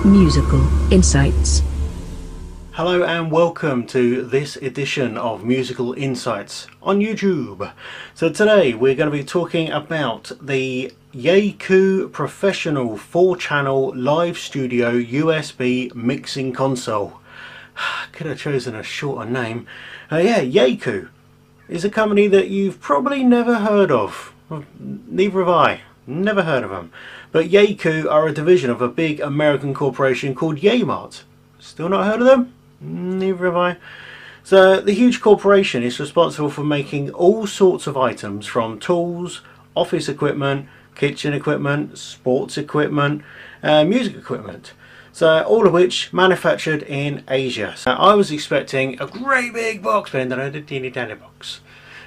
Musical Insights. Hello and welcome to this edition of Musical Insights on YouTube. So today we're going to be talking about the Yaekoo Professional 4-channel live studio USB mixing console. Could have chosen a shorter name. Yaekoo is a company that you've probably never heard of. Well, neither have I. Never heard of them. But Yaekoo are a division of a big American corporation called Yaemart. Still not heard of them? Neither have I. So the huge corporation is responsible for making all sorts of items from tools, office equipment, kitchen equipment, sports equipment, music equipment. So all of which manufactured in Asia. So I was expecting a great big box, but ended up a teeny tiny box.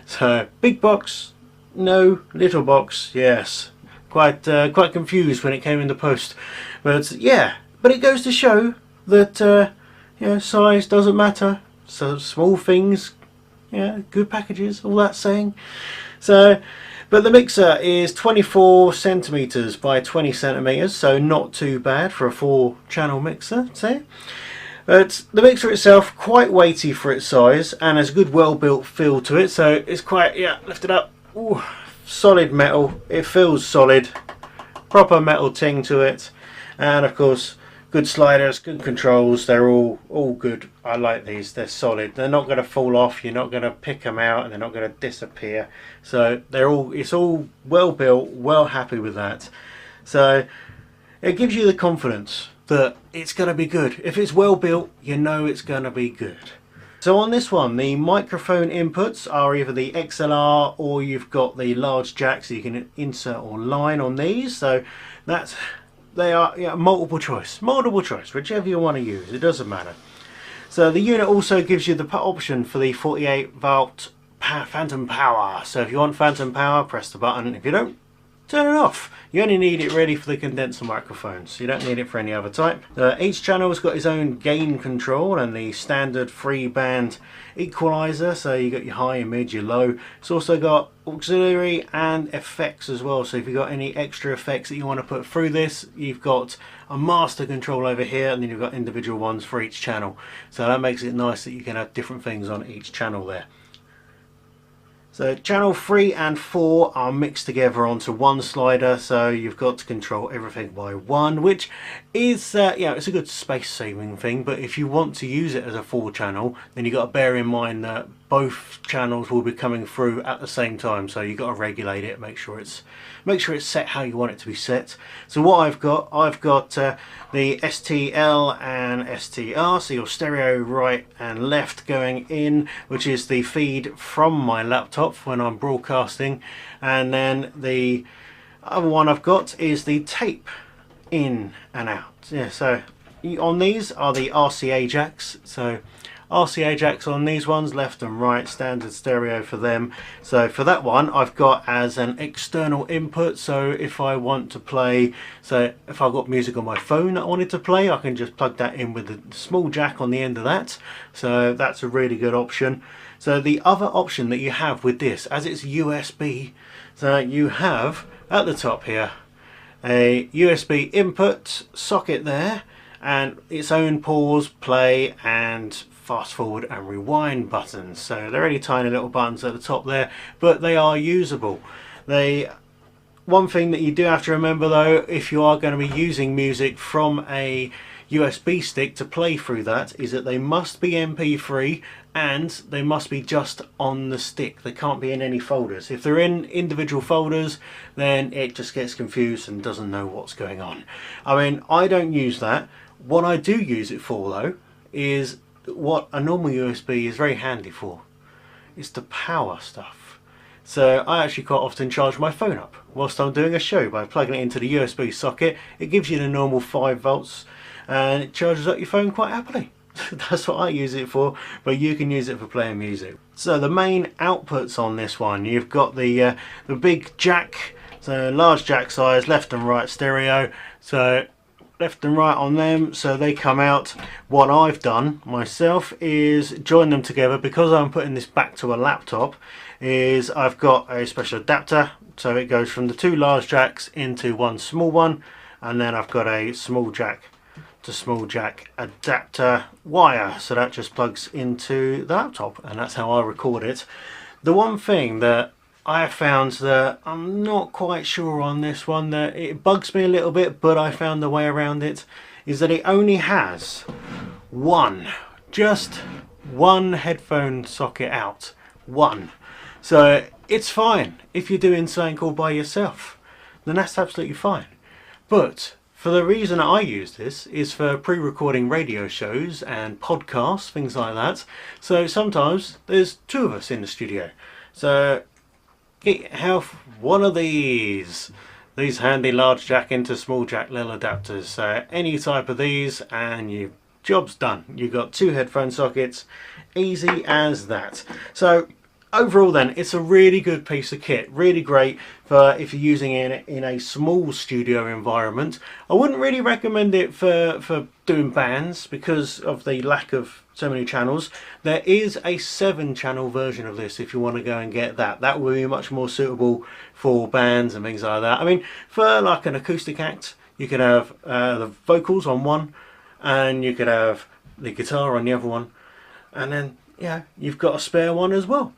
So big box, no. Little box, yes. Quite confused when it came in the post, but yeah. But it goes to show that size doesn't matter. So small things, good packages, all that saying. So, but the mixer is 24 centimeters by 20 centimeters, so not too bad for a 4-channel mixer. Say, but the mixer itself quite weighty for its size and has a good, well-built feel to it. So it's quite lift it up. Ooh. Solid metal, it feels solid, proper metal ting to it, and of course good sliders, good controls. They're all good. I like these. They're solid. They're not going to fall off. You're not going to pick them out and they're not going to disappear. So it's all well built, well happy with that. So it gives you the confidence that it's going to be good. If it's well built, you know it's going to be good. So on this one, the microphone inputs are either the XLR or you've got the large jack, so you can insert or line on these. So they are multiple choice, whichever you want to use. It doesn't matter. So the unit also gives you the option for the 48 volt phantom power. So if you want phantom power, press the button. If you don't, turn it off. You only need it really for the condenser microphones. You don't need it for any other type. Each channel has got its own gain control and the standard 3-band equalizer. So you got your high, your mid, your low. It's also got auxiliary and effects as well. So if you've got any extra effects that you want to put through this, you've got a master control over here, and then you've got individual ones for each channel. So that makes it nice that you can have different things on each channel there. So channel 3 and 4 are mixed together onto one slider, so you've got to control everything by one, which is it's a good space saving thing. But if you want to use it as a 4-channel, then you've got to bear in mind that both channels will be coming through at the same time, so you've got to regulate it, make sure it's set how you want it to be set. So what I've got the STL and STR, so your stereo right and left going in, which is the feed from my laptop when I'm broadcasting, and then the other one I've got is the tape in and out. So on these are the RCA Jacks. So RCA Jacks on these ones, left and right, standard stereo for them. So for that one I've got as an external input, so if I want to play, so if I've got music on my phone that I wanted to play, I can just plug that in with the small jack on the end of that. So that's a really good option. So the other option that you have with this, as it's USB, so you have at the top here a USB input socket there, and its own pause, play and fast forward and rewind buttons. So they're only tiny little buttons at the top there, but they are usable. One thing that you do have to remember though, if you are going to be using music from a USB stick to play through that, is that they must be MP3 and they must be just on the stick. They can't be in any folders. If they're in individual folders, then it just gets confused and doesn't know what's going on. I mean, I don't use that. What I do use it for though is what a normal USB is very handy for. It's the power stuff. So I actually quite often charge my phone up whilst I'm doing a show by plugging it into the USB socket. It gives you the normal 5 volts and it charges up your phone quite happily. That's what I use it for, but you can use it for playing music. So the main outputs on this one, you've got the big jack, so large jack size, left and right stereo. So left and right on them, so they come out. What I've done myself is join them together because I'm putting this back to a laptop. Is I've got a special adapter So it goes from the 2 large jacks into 1 small one, and then I've got a small jack to small jack adapter wire, so that just plugs into the laptop, and that's how I record it. The one thing that I have found that I'm not quite sure on this one, that it bugs me a little bit, but I found the way around it, is that it only has just one headphone socket out. One. So it's fine if you're doing something all by yourself, then that's absolutely fine. But for the reason I use this is for pre-recording radio shows and podcasts, things like that. So sometimes there's 2 of us in the studio. So have one of these handy large jack into small jack little adapters. So any type of these and your job's done. You've got 2 headphone sockets, easy as that. So overall then, it's a really good piece of kit, really great for if you're using it in a small studio environment. I wouldn't really recommend it for doing bands because of the lack of so many channels. There is a 7-channel version of this if you want to go and get that. That will be much more suitable for bands and things like that. I mean, for like an acoustic act, you could have the vocals on one, and you could have the guitar on the other one, and then you've got a spare one as well.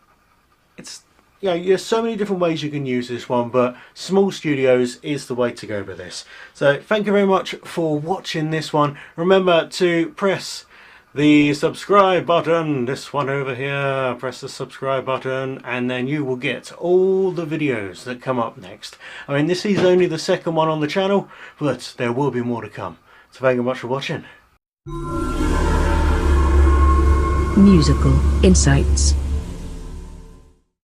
It's there's so many different ways you can use this one, but small studios is the way to go with this. So thank you very much for watching this one. Remember to press the subscribe button, this one over here. Press the subscribe button and then you will get all the videos that come up next. I mean, this is only the 2nd one on the channel, but there will be more to come. So thank you much for watching. Musical Insights.